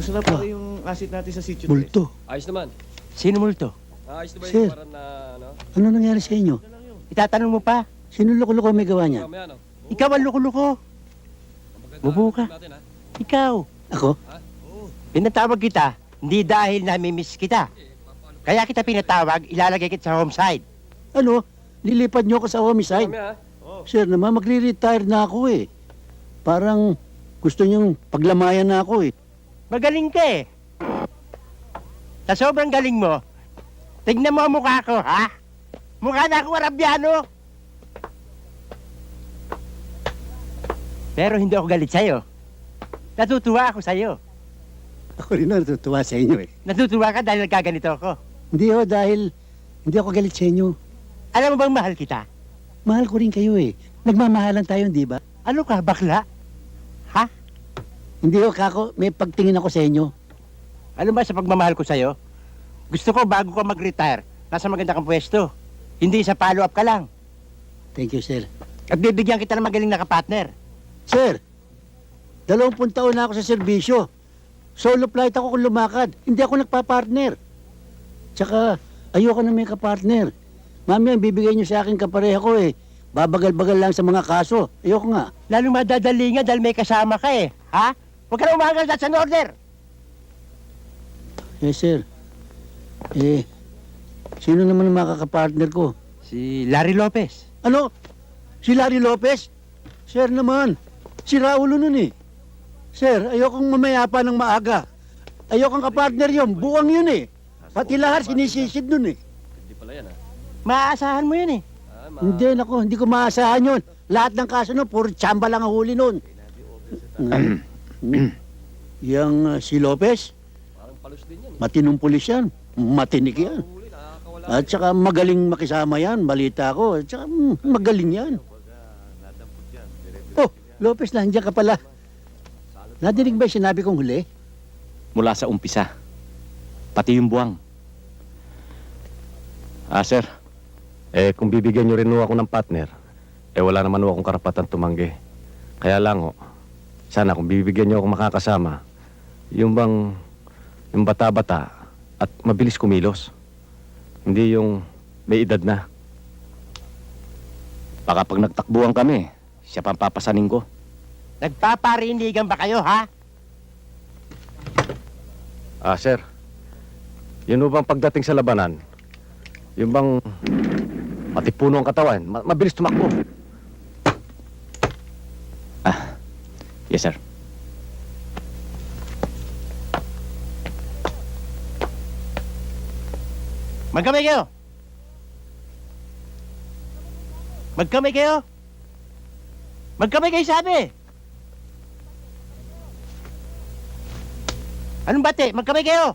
Kumusta na pare yung asset natin sa sitio? Multo. Ayos naman. Sino multo? Ayos na ba Sir. yung parang na, ano? Ano nangyari sa inyo? Itatanong mo pa? Sino loko-loko may gawa niya? Mamaya, no? Ikaw ang luko-luko. Maganda Bubu ka. natin, ha? Ikaw. Ako? Pinatawag kita, hindi dahil namimiss kita. Kaya kita pinatawag, ilalagay kita sa home side. Ano? Lilipad niyo ako sa homicide? Mamaya, ha? Sir naman, magre-retire na ako eh. Parang gusto niyong paglamayan na ako eh. Magaling ka eh. Sa sobrang galing mo, tignan mo ang mukha ko, ha? Mukha na akong Arabiano. Pero hindi ako galit sa'yo. Natutuwa ako sa'yo. Ako rin natutuwa sa inyo eh. Natutuwa ka dahil nagkaganito ako. Hindi ho, dahil hindi ako galit sa inyo. Alam mo bang mahal kita? Mahal ko rin kayo eh. Nagmamahalan tayo, di ba? Ano ka, bakla? Ha? Hindi ho, kako, may pagtingin ako sa inyo. Ano ba sa pagmamahal ko sa'yo? Gusto ko bago ka mag-retire, nasa maganda kang pwesto. Hindi sa follow-up ka lang. Thank you, sir. At bibigyan kita ng magaling na kapartner. Sir, 20 taon na ako sa serbisyo. Solo flight ako kung lumakad. Hindi ako nagpa-partner. Tsaka, ayoko na may kapartner. Mami, ang bibigay niyo sa akin kapareha ko eh. Babagal-bagal lang sa mga kaso. Ayoko nga. Lalong madadali nga dahil may kasama ka eh. Ha? Huwag ka na umagal sa order. Eh, sir. Eh, sino naman ang makakapartner ko? Si Larry Lopez. Ano? Si Larry Lopez? Sir naman. Si Raulo nun eh. Sir, ayokong mamayapa ng maaga. Ayokong kapartner yun. Buwang yun eh. Pati lahat sinisisid nun eh. Hindi pala yan, ha? Maaasahan mo yun eh. Hindi, nako. Hindi ko maasahan yun. Lahat ng kaso nun, puro tsamba lang ang huli nun. Yang si Lopez, Parang palos din yan, eh. matinong pulis yan. Matinik yan. Huli, nakakawala. At saka magaling makisama yan. Balita ko. At saka magaling yan. Oh, Lopez, nandiyan ka pala. Nadinig ba yung sinabi kong huli? Mula sa umpisa. Pati yung buwang. Sir. Kung bibigyan nyo rin ho ako ng partner, wala naman ho akong karapatan tumanggi. Kaya lang ho, sana kung bibigyan nyo ako makakasama, yung bata-bata at mabilis kumilos. Hindi yung may edad na. Baka pag nagtakbuhan kami, siya pang papasanin ko. Nagpaparinigan ba kayo, ha? Sir. Yun ho bang pagdating sa labanan, yung bang matipuno ang katawan, mabilis tumakbo. Yes, sir. Magkamay kayo. Magkamay kayo. Magkamay kayo sabi. Anong bate? Magkamay kayo.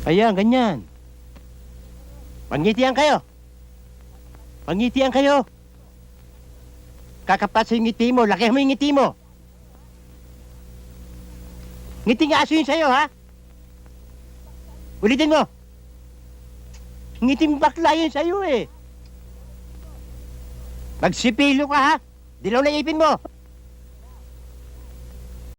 Ayan, ganyan. Pangitian kayo. Pangitian kayo. Kakapat sa yung ngiti mo. Laki mo yung ngiti mo. Ngiting aso yun sa'yo, ha? Ulitin mo. Ngiting bakla yun sa'yo, eh. Magsipilo ka, ha? Dilaw na ipin mo.